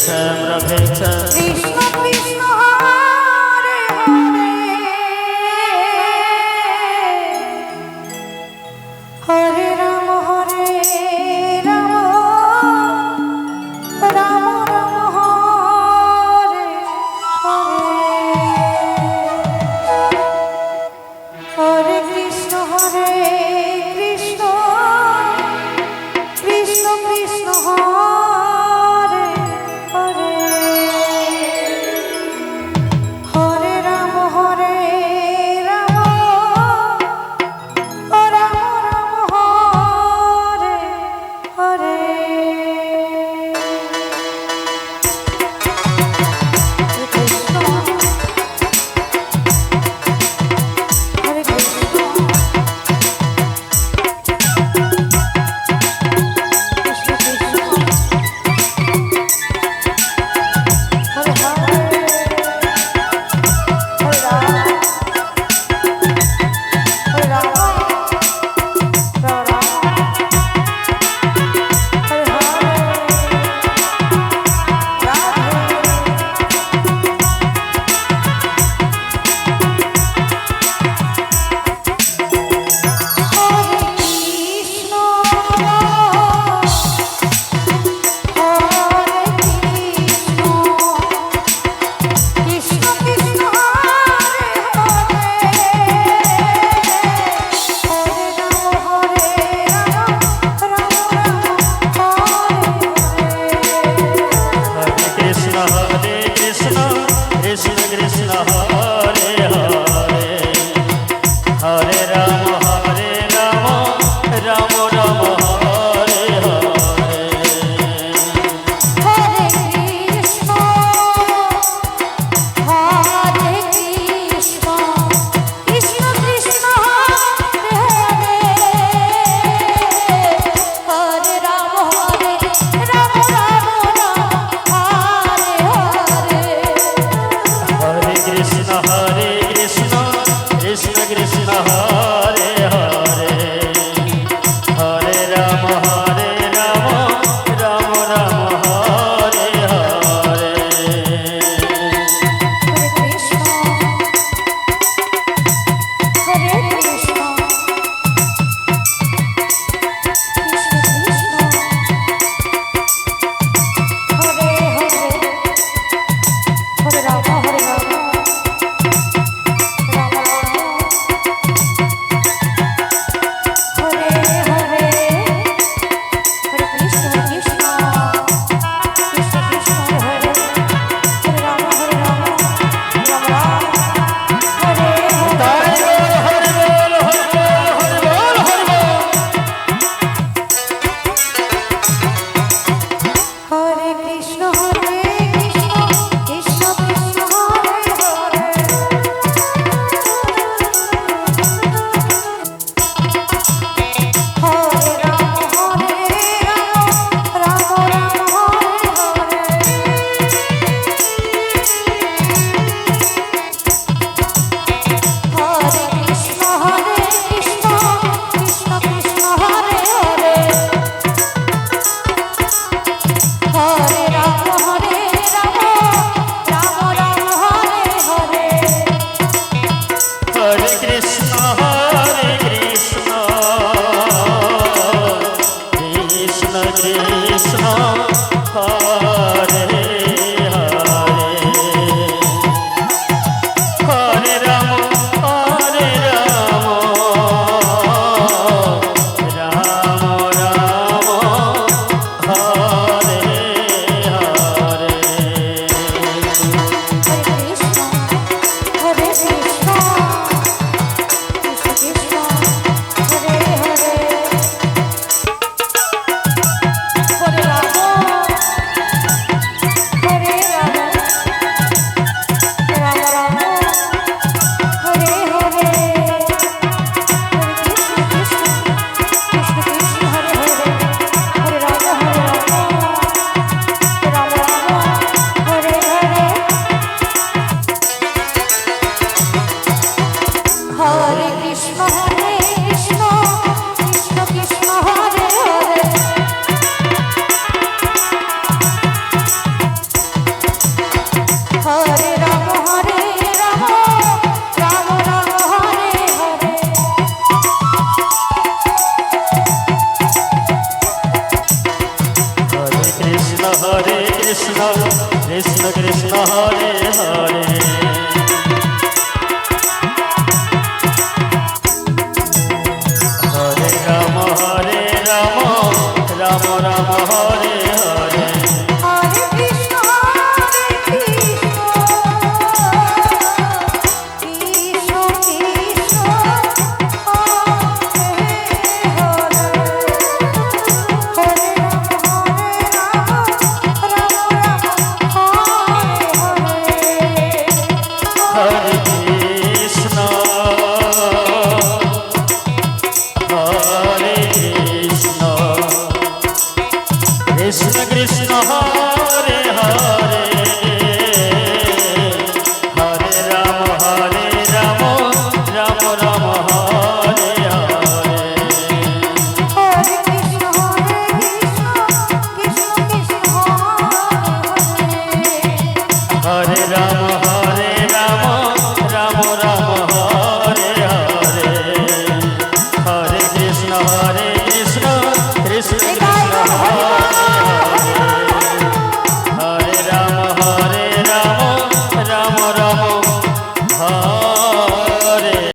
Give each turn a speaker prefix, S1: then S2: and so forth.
S1: Shyam Radhe Shyam.
S2: Krishna Krishna Hare Hare, Hare Ram Ram, Ram Ram Hare Hare, Hare Krishna Krishna, Krishna Krishna Hare Hare, Hare Ram Ram, Ram Ram Hare Hare. Krishna Hare Krishna, Krishna Krishna Hare Hare, Hare Ram Hare Ram, Ram Ram Hare Hare,
S1: Krishna Hare Krishna, Hare Krishna, Krishna Krishna, Hare Hare, Hare Rama, Rama Rama, Hare Hare.
S2: Hare Krishna, Krishna Krishna, Hare Hare.
S1: Hare Rama, Rama Rama, Hare Hare, Hare Krishna, Hare